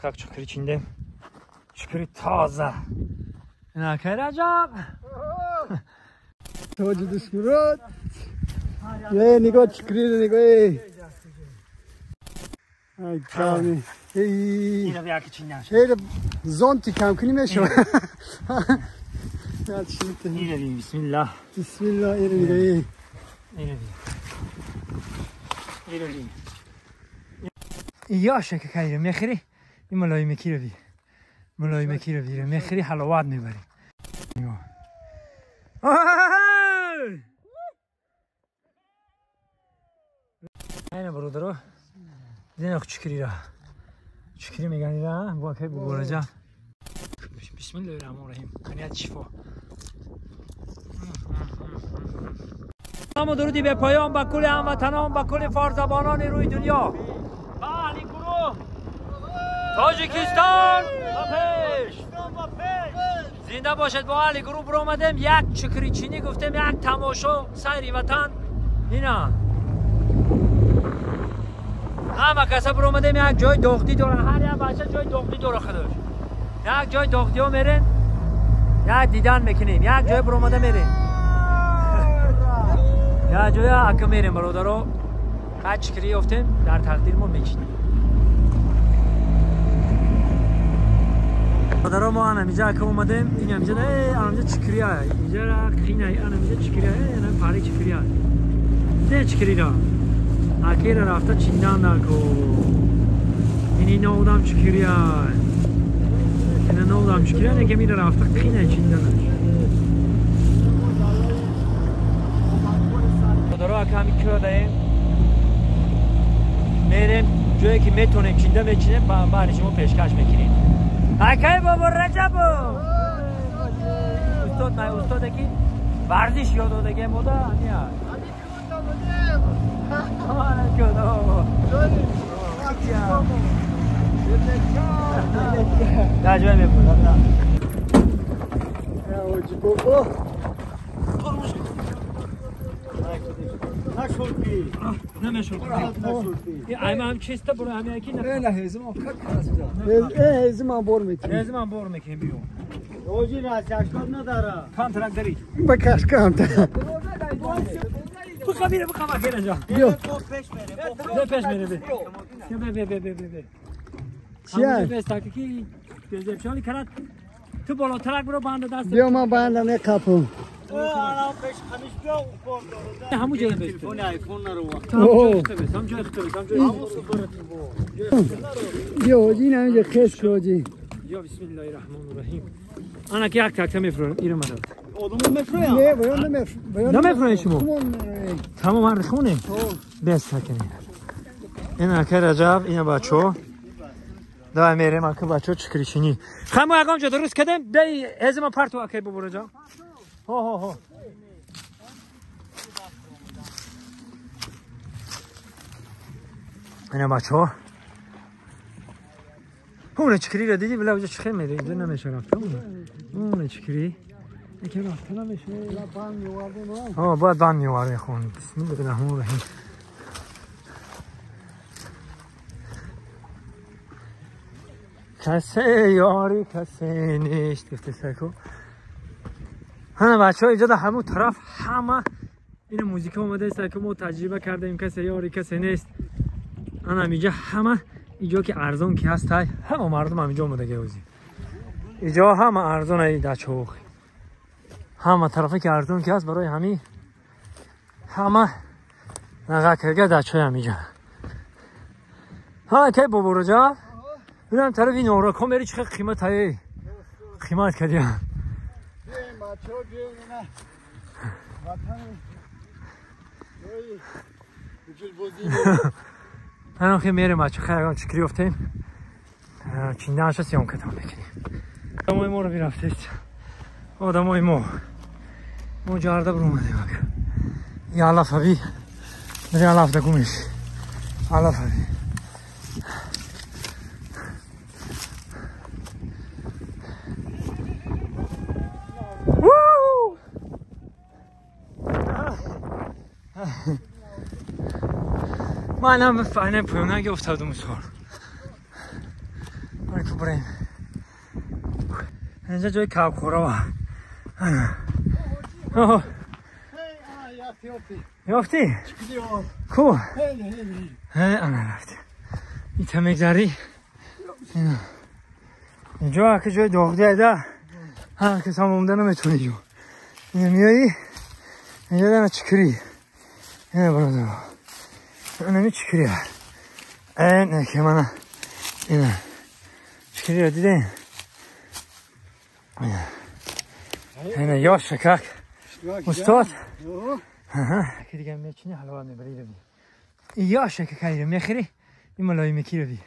Kalk çukuru içinde. Çukuru taze. Ne kadar acaba? Hoca düşmüyor. Ye nigo çukuru nigo. Ay canım. Yine bir yak içinden. Şeyde zonti kam klime şu. Ya şimdi. İyi diyeyim bismillah. Bismillahirrahmanirrahim. İyi diyeyim. یا شکل خیره میخری این ملای مکی رو بیره میخری حلاوت میبری اینه برادرو دیدن اخ چکری را چکری میگنی را با که بگوره جا بسم الله الرحمن الرحیم کنیت شفا سلام و درودی به پایان با کل هموطنان با کل فارزبانان روی دنیا تاجیکستان با پیش زنده باشد با علی گروه برو آمدیم یک چکری چینی گفتیم یک تماشا سیری وطن اینا همه کسا برو آمدیم یک جای داختی داره هر یک بچه جای داختی داره خودش یک جای داختی ها میرین یک دیدن میکنیم یک جای برو آمده میرین یک جای اکا میرین برادرو قد چکری افتیم در تقدیر ما میچینیم برادرها ما اینجا که اومدیم این اینجا اینجا چکری های اینجا را خینه اینجا چکری های این پاری چکری های نه چکری را اکی را رفته چیندن نکو اینی نودم چکری های این نودم چکری های که میره رفته خینه چیندنش برادرها که همی که داریم میریم جایی که میتونیم چینده میچینیم بعد شما پیشکش میکنیم اکی بابا رجبو استاد کی ورزش یاد دادگی مودا نیا آره کدو راجع به بودا اوجی بابا نشوردی نمیشوردی هم چیسته برو همه یکی نه هزم هزم بور میکنی هزم بور میکنی بیرون اوجی راست اشکال نداره کام ترک داری بکش کام تا بخواه که رجا پیش میره به چیه؟ پیش تاکی کی گزیبشانی کرد تو بالا ترک برو بنده دست بیا ما بنده نکپون همون جایی بیست اوه هم جای اختبیست بیا اوجی نمیجه خیش اوجی یا بسم الله الرحمن الرحیم انا که یک تکته میفرون ایرو مدد آدمون میفرون نه باید نمیفرون شما تمام هر خونیم بست کنیم این اکه رجب این بچه ها دای میریم اکه بچه ها چکری چینی خمو اقام جا درست کدیم بی هزم پرتو اکه ببرو جا ها این بچه ها اونه چکری را دیدی بلا اوجا چخه میره اینجا نمیشه رفته اونه چکری یکی رفته نمیشه باید بند میوارده خون بسم الله الرحمن الرحیم کسی یاری کسی نیست گفته سکو همه بچه ها اینجا در همون طرف همه این موزیک اومده سکو ما تجربه کردیم کسی یاری کسی نیست انا اینجا همه اینجا که ارزان که هست همه مردم هم اینجا اومده گوزی اینجا همه ارزان ای در چوخ همه طرفه که ارزان که هست برای همی همه نگه کرگه در چوی هم اینجا ها که بابا رجا ببینم طرف این نورا کن بری چقدر قیمت های قیمت کردی هم الان خیلی میریم بچه خیلی اگرم چکری افتیم چینده هست سیام کتاب میکنیم آدم های ما رو بیرفتید آدم های ما جارده برو اومدیم یه علف هبی بری علف دکومش علف هبی من هم فعلا پایونه اگه افتادم سوار که بریم اینجا جای کبخورا ها. یافتی؟ کو؟ انا رفتی این تا مگذاری اینجا که جای داغدیه ده هر کس هم اومده نمیتونی جو اینه میایی اینجا دمه چکری اینه برادر اینه می چکری هر اینه که منه اینه چکری رو دیدین اینه یا شکک استاد که دیگه میچینی حلوات میبری رو بی یا شکک رو میخری این ملای مکی رو بی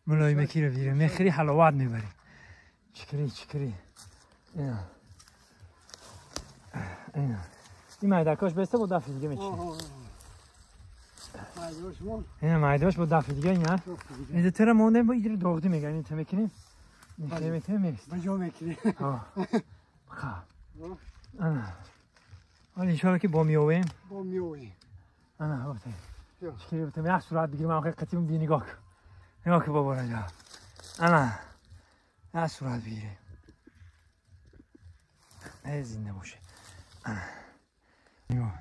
ملای مکی رو بی میخری حلوات میبری چکری اینا این مایدکاش بسته بود دفعه دیگه میچینی اینا مایداش بود دفعه دیگه اینا اینجا تره مونده با ایدر داغدی میگن این تا میکنیم این خیلی میتونه میست بجا میکنیم خواه حالا انشاءالله که با میویم انا وقتی چکری بتم یک صورت بگیرم آخه قطیم بی نگاه کن نگاه که بابا رجا انا یک صورت بگیریم ای زنده باشه انا نگاه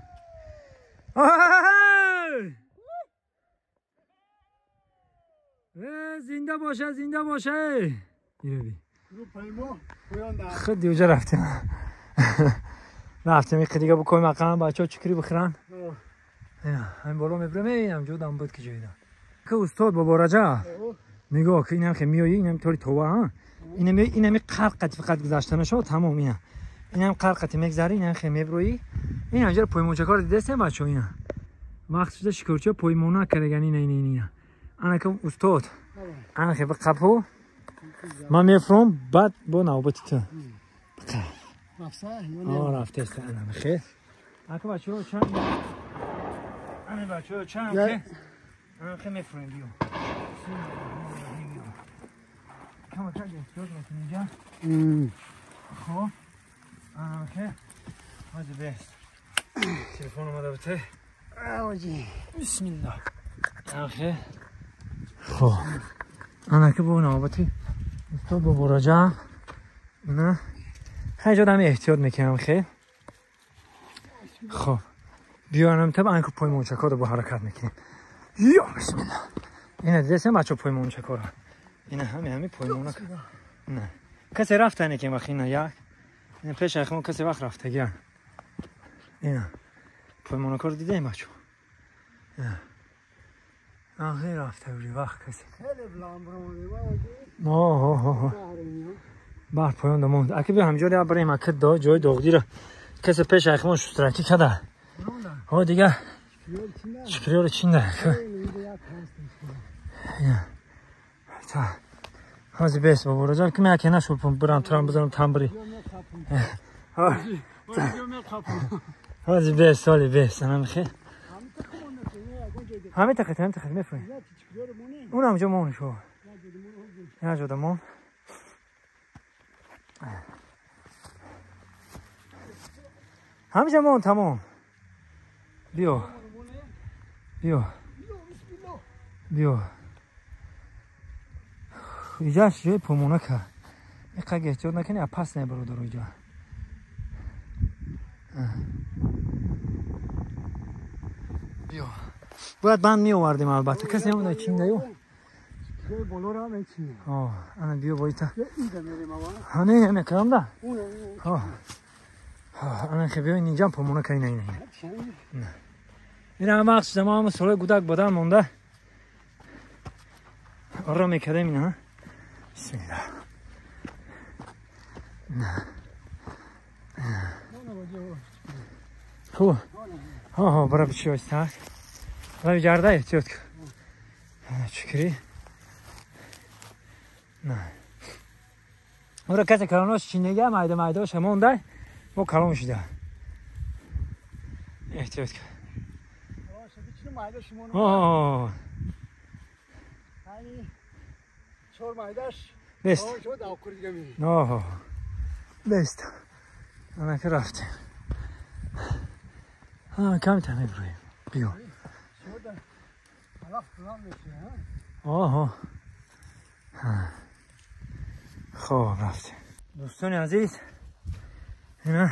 زنده باشه بیره بی خود دیوجه رفتیم رفتیم این دیگه بکنیم اقام بچه ها چکری بخورن همین بالا میبرم اینم جودم بود که جایدم که استاد بابا رجا نگاه که این هم که میایی این هم طوری توه ها این هم قرقتی فقط گذاشتن شد تمام این هم قرقتی میگذاری این هم که میبروی این هم جر پویمون چکار دیده سیم بچه ها این وقت شده شکرچه پویمونا کرگن این انا که استاد انا که بقبو من میفرم بعد با نوبتی تو رفته است انا بخیر اگه بچه ها چند انا بچه ها چند که انا که میفرم بیو کم کرد احتیاط میکنی اینجا خب انا که حاجی بیست تلفن اومده بته بسم الله انا که خب انا که با نوبتی استاد با براجع نه خیلی جا دمی احتیاط میکنم خیلی خب بیارم طبعا که پای مونچکا رو با حرکت میکنیم یا بسم الله اینه دیده بچه پای مونچکا رو اینه همین پای مونچکا نه کسی رفتنه که وقتی نه یک اینه پیش اخمون کسی وقت رفته گیان اینه پای مونچکا رو دیده این بچه آخی رفته بودی وقت کسی بار پایان دموند اگه بیا همجوری بریم اکد دا جای داغدی را کسی پیش اخمون شسترکی کده ها دیگه چکری رو چینده تا حاضی بیست بابا رجال که میاکی نشول پون برم ترام بزنم تنبری حاضی بیست سالی بیست همه خیلی همه تخت میفرین اون همجا مون شو نه جا دمون همجا مون تمام بیا اینجاش جای پومونه که اینقدر احتیاط نکنی پس نبرو در اینجا بیا باید بند می آوردیم البته کسی همونه چین دیو بالا را میچینیم انا بیا بایتا اینجا میریم ها نه همه کرم ده انا که بیا اینجا پومونه که نه این همه وقت ما همه ساله گودک بدن مونده آرام میکردیم این ها بسم الله خوب ها برای بچه های ستر برای جرده احتیاط کن چکری نه برای کسی کلاناش چینگه مایده باشه مونده با کلام شده احتیاط کن چهار مایدش بست شد آکور دیگه میری بست انا که رفتیم کم تمه برویم بیا شد رفت رام میشه خب رفتیم دوستان عزیز. اینا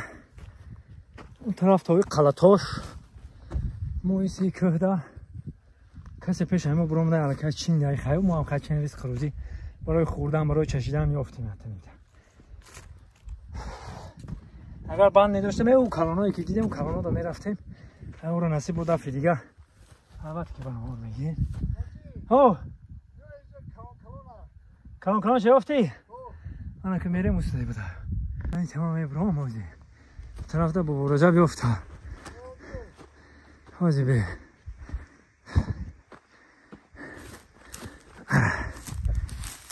اون طرف تاوی قلاتاش مویسی کهده کسی پیش همه برومده علاکه چین دقیقه ما هم خیلی چین ریز خروزی برای خوردن برای چشیدن میافتیم نتونیده. اگر بند نداشتم او کلانایی که دیدیم کلانا دا میرفتیم او رو نصیب بود دفعه دیگه البته که برنامه میگین. او کلان چه افتی؟ آنها که میره مستدی بوده این تمام برام موزی طرف دا با برجا بیفته حاضی بی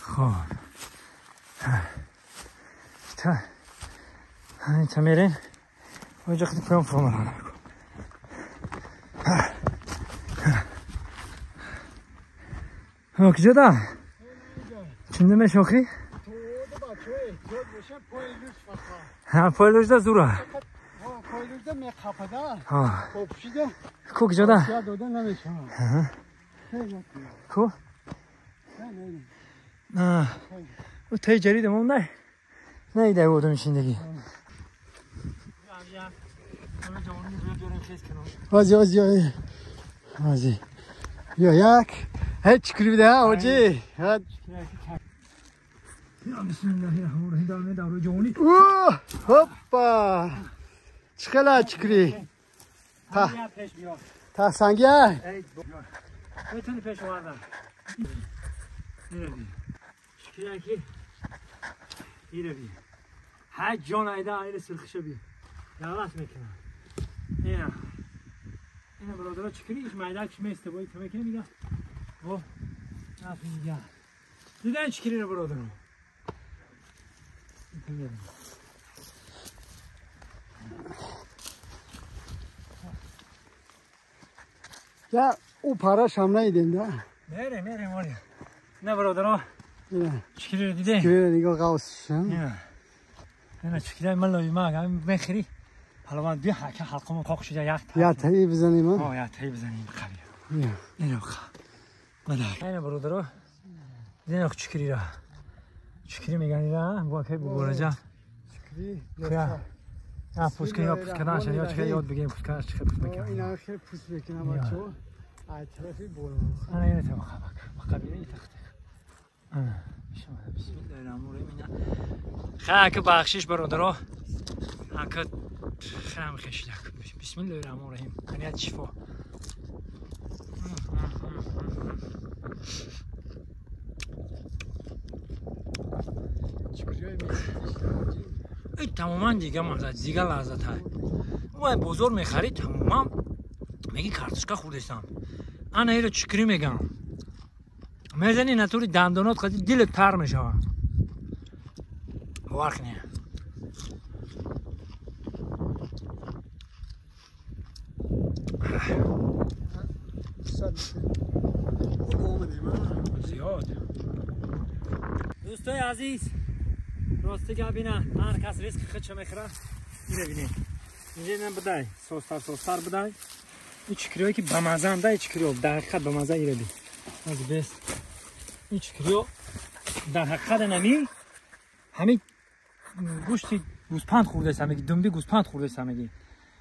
خب همین تا میرین اونجا خیلی پرام فرامر ها نکن ها کجا دا؟ چنده میشاخی؟ ها پایلوش دا زورا پایلوش دا میخفده ها پوپشیده کو کجا دا؟ یا دوده نمیشه کو؟ نه او تای جرید مونده نیده بودم شندگی وازی یا یک هیچ کلی بده ها آجی بسم الله الرحمن الرحیم دارم دارو جوانی هوپا چکلا چکلی تا سنگی های میتونی پیش واردم شکلی اکی ایره بی حج جان ایده ایره سرخشه بی دعوت میکنم اینا برادرها چکلی ایش مایده کش میسته باید تا میکنه میگه او نفی میگه دیدن چکلی رو برادرها یا او پاراش هم نیدین ده میره ماری نه برادرها چکلی رو دیده که نگاه قوسشم نه چکلی من لایو ما هم بخری حالا من بیا که حلقمون کاخ شده یک یا تایی بزنیم ها یا تایی بزنیم قوی اینو خواه مدار اینه برادرها دیدن اخ چکلی را چکلی میگنی را با که بگورجا چکلی یا پوست کنی یا پوست کردنشن یا چکلی یاد بگیم پوست کردنش چکلی پوست میکنم اینا خیلی پوست بکنم بچه ها طرفی بولم انا اینه تبا خواه با قبیله ای تخته شما بسم الله الرحمن الرحیم خیلی که بخشش برادرها حکت خیلی خشیده بسم الله الرحمن الرحیم کنیت شفا این تماما دیگه مزد دیگه لذت های اون بزرگ میخرید تماما میگی کارتشکا خوردستم انا ایرو چکری میگم میزنی نطوری دندانات خیلی دل تر میشوه وقت نه زیاد دوستای عزیز راستی که بینه هر کس ریسک خود چه میخوره اینه بینه اینجا اینه بدای سوستر بدای این چکری هایی که بمزه هم ده چکری ها در حقیقت بمزه ایره بی از بیست این چکری ها در حقیقت نمی همین گوشتی گوزپند خورده سمگی دنبی گوزپند خورده سمگی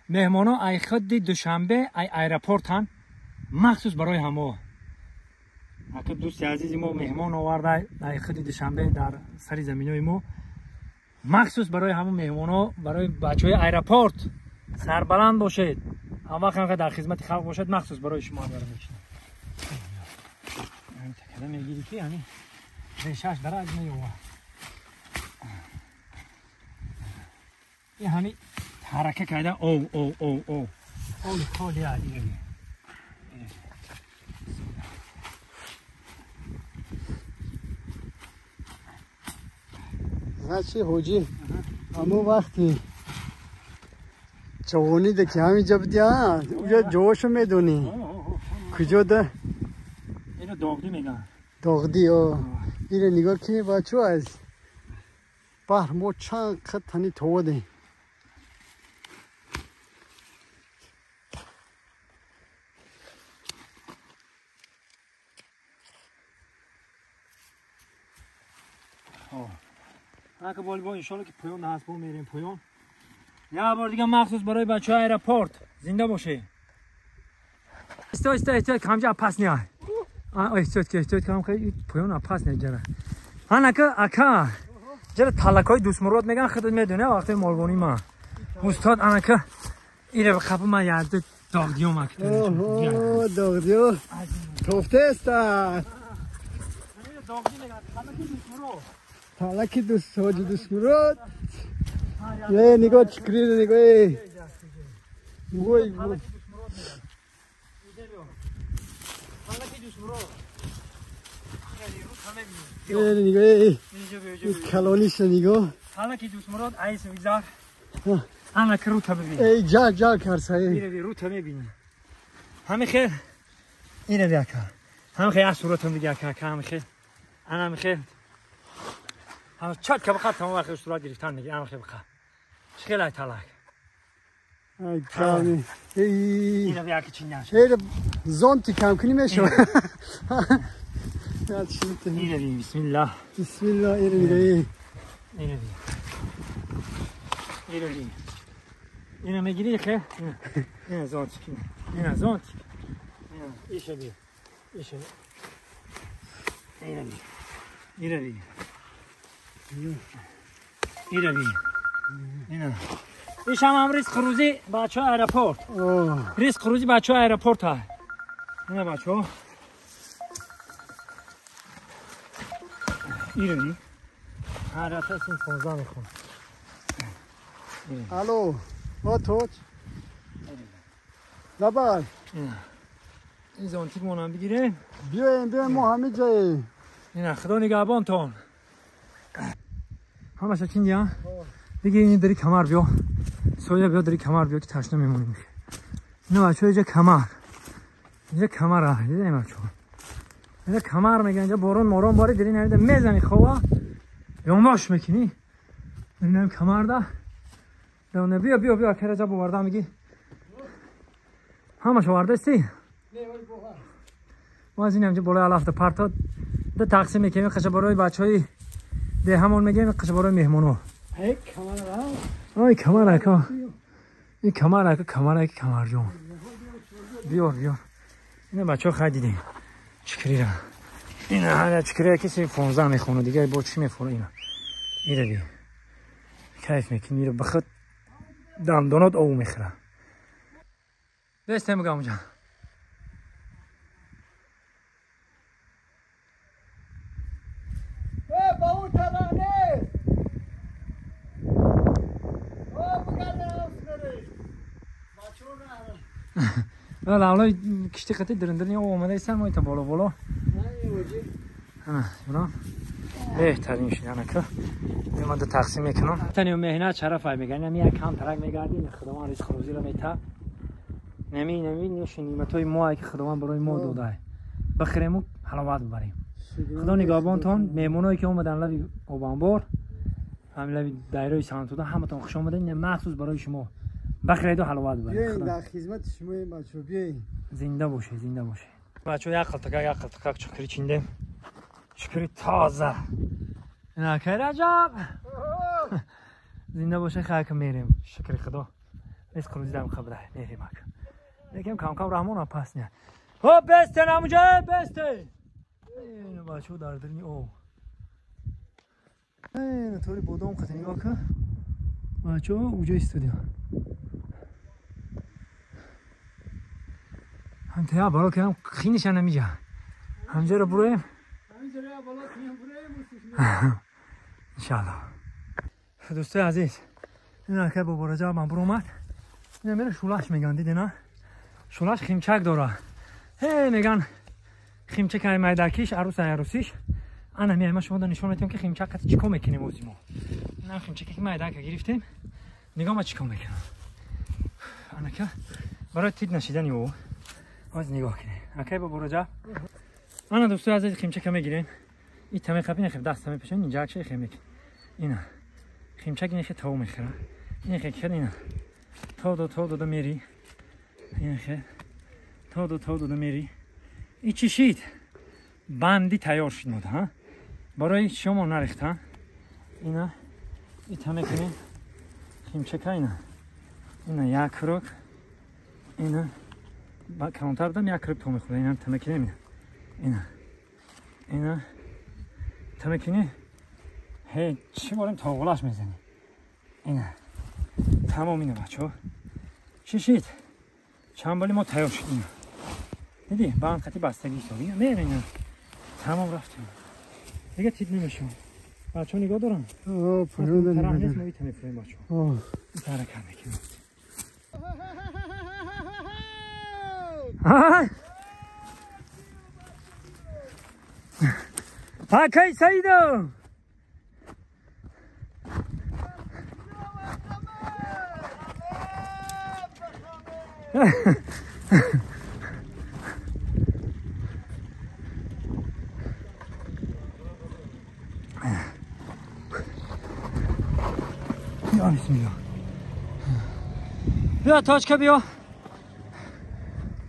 مهمان ها ای خود دوشنبه ای ایرپورت هم مخصوص برای همه اگر دوستی عزیزی ما مهمان آورده ای خود دوشنبه در سری زمین های ما مخصوص برای همه مهمان ها برای بچه های ایرپورت سربلند باشید هم وقت هم در خدمت خلق باشد مخصوص برای شما داره میشنه این تکده میگیری که یعنی ریشهش داره از میوه این همین حرکه کرده او خالی علی رو چی حوجی اما وقتی جوانی ده که همینجا بدیا اونجا جوشو میدونی کجا ده اینو داغدی میگن داغدی اینو نگاه کنی بچه از بحر ما چند خط تنی توده اگه والیبال ان شاءالله که پایان هست با میریم پایان. یه بار دیگه مخصوص برای بچه‌های ایرپورت زنده باشه. استاد کامجا پاس نه. استاد کام خیلی پایان پاس نگیره. اکا جرا تلکای دوست مراد میگن خودت میدونه وقتی مالگونی ما استاد اکا ایره بخاپ ما یاد داغدیو ماکت. اوه داغدیو توفته است. تلکی دوست مراد. یه نگاه چکری نگاه. وای وای. نگاه کلانیش نگاه. حالا که دوست مراد عیس ویزار انا کرو تا ببین. ای جا کرسای. میره رو تا ببین. همه خیر. اینه بیا که. همه خیر صورتم دیگه که همه خیر. انا میخیر. هم چات که بخواد تمام وقت صورت گرفتن دیگه همه خیر بخواد. خیلی طلاق. ای کامی. اینه بیا که چینه. شیر زونتی کم کنی میشه. اینه بیا بسم الله. بسم الله اینه نگاه. اینه بیا. اینه بیا. اینه میگیری خیر. اینه زونتی کنه. اینه زونتی. ایشه بیا. ایشه بیا. اینه بیا. اینه بیا. اینه بیا. اینه. ایش هم ریسک روزی بچه ها ایرپورت. ریسک روزی بچه ها ایرپورت ها. اینه بچه ها. اینه بیا. هر رفت این 15 میخون. الو با توچ زبال این زانتیک مونم بگیره بیایم ما همه جایی. این خدا نگهبان تون همه شکین دیا دیگه این داری کمر بیا سویا بیا داری کمر بیا که تشنه میمونیم. نه بچه اینجا کمر ها دیده بچه اینجا کمر میگن اینجا بارون باری داری نمیده میزنی خواه یوماش میکنی اینم کمر ده دونه بیا که رجب بورده میگی همه شو ورده استی ما از این همجا بالای علافت پرتا ده تقسیم میکنیم قشه برای بچه های ده همون میگیم قشه برای مهمونو کمر اکا این کمر جون بیا اینه بچه ها خواهد دیدیم چکری را اینه هر چکری کسی 15 میخونه دیگه با چی میخونه اینه بیا کیف میکنی میره بخد دندانات او میخوره دسته میگم اونجا با اون ترانه ولی اولا کشتی قطعی درندرنی اومده ایستن ما ایتا بالا اینا بهترین شدن که من دو تقسیم میکنم تنی و مهنت شرف های میگن نمی کم ترک میگردیم خداوند ریز خروزی رو میتا نمی نوشی نیمت های ما که خداوند برای ما داده بخریم و حلاوت ببریم خدا نگهبان تون میمونایی که اومدن لبی اوبانبار همین لبی دایره سانتودا همتون خوش اومدین مخصوص برای شما بخرید و حلاوت ببرید بیاین در خدمت شما بچه‌ها بیاین زنده باشه بچه‌ها یک قلتک چکری چیندیم چکری تازه اینا که رجب زنده باشه خاک میریم شکر خدا نیست خروزی دم خبره میریم لیکن کم رحمان پس نه بسته نموجه بسته اینو بچه‌ها دردرنی اینو طوری بودم خطی نگاه که بچه‌ها اونجا استودیو هم تیا بالا که هم خینش نمیجه همجا رو برویم انشالله دوستای عزیز این که با برجا من برو اومد این میره شولاش میگن دیدی نه شولاش خیمچک داره میگن خیمچک های مایدکیش عروسیش انا میایم شما نشون میدم که خیمچک قطع چیکار میکنیم موزیمو نه خیمچک که مایدک گرفتیم نگاه ما چیکار میکنم انا که برای تید نشیدنی او باز نگاه کنه اکی با برجا انا دوستای عزیز خیمچک میگیریم این تمه قبی نخیر دست تمه پیشن اینجا چه خیمک اینا خیمچک اینه که تاو میخوره اینه که کل اینا تا دو میری اینه که تا دو میری این چی شید بندی تیار شد ها برای شما نریخت ها اینا این تمکنه خیمچکه اینا یک روک اینا با کانتر دم یک روک تو میخوره اینا تمکنه اینا تمکنه هی چی باریم تا غلاش میزنی اینا تمام اینه بچه ها شیشید چند بالی ما تیار شدیم دیدی با هم خطی بستگی شد میره اینا تمام رفتیم دیگه تید نمیشون بچه ها نگاه دارم طرح نیست ما ایتا میفریم بچه ها این طرح کرده که کی سیدو یا بسم الله بیا تاچکه بیا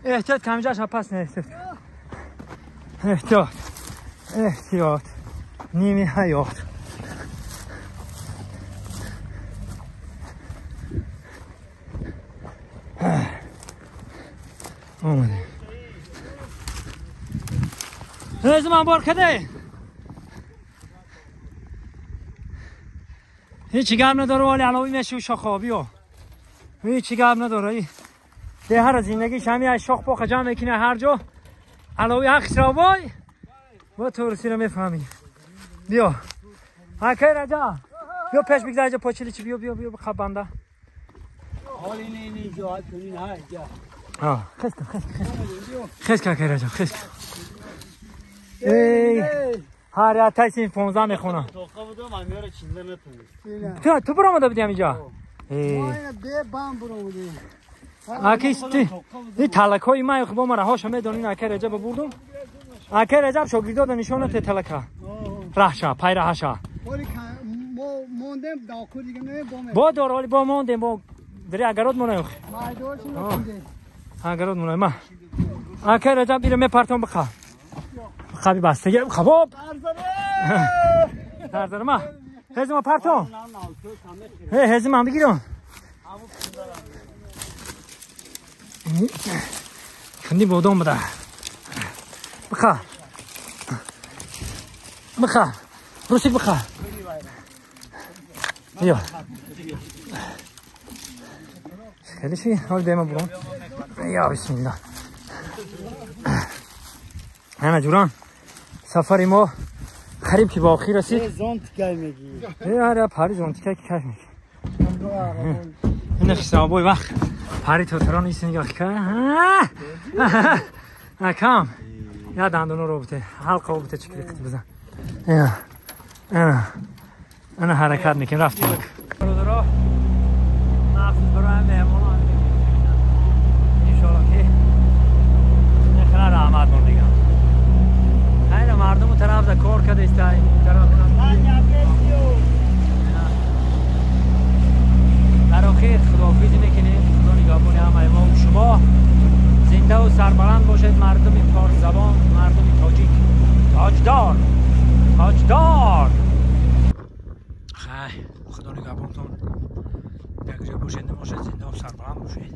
احتیاط کمجاش پس نه احتیاط نیمی حیات آمده رزم من بار کده هیچی گرم نداره ولی علاوی میشه و شاخابی ها هیچی گرم نداره ده هر زندگیش همی از شاخ پاخ جمع میکنه هر جا علاوی حق شرابای با تورسی رو میفهمی بیا حکای رجا بیا پیش بگذار جا پاچلی چی بیا بخواب بنده حالی نینی جاعت کنین های جا خیز کن رجا خیز کن هر یه تایسین 15 میخونم توقع بودم امیار چینده نتونست تو برامده بودی همینجا ما اینه به بام برامدیم اکی این تلک های من با ما رهاش همه دانین اکی رجب بردم اکی رجب شاگرداد نشانت تلکه رهشا پای رهشا ولی موندم داکو دیگه نه با دار ولی با موندم با دری اگرات مونه مایدوش نکنده اگرات مونه ما اکی رجب بیره میپرتم بخواه خبی بستگی خباب درداره ما هزی ما پرتم هزی من بگیرم خندی بودم بده بخواه روسیک بخواه یا خیلی شوی حال دیمه برون یا بسم الله همه جوران سفری ما قریب که با آخی رسید زونت که میگی آره پاری زونتی که کش میگی این خسابوی وقت پاری توتران نیست نگاه که کم یا دندونو رو بوده حلقه رو بوده چکلی کتی بزن انا حرکت میکنیم رفتیم برادرها مخصوص برای هم مهمان هم انشاءالله که نخنه رحمت من دیگم این مردم طرف در کار کرده است در آخر خداحافظی میکنیم خدا نگهبان همه ما و شما زنده و سربلند باشد مردم پارس زبان مردم تاجیک تاجدار خیلی خدا نگهبانتون یک جا باشید نباشید زنده و سربلند باشید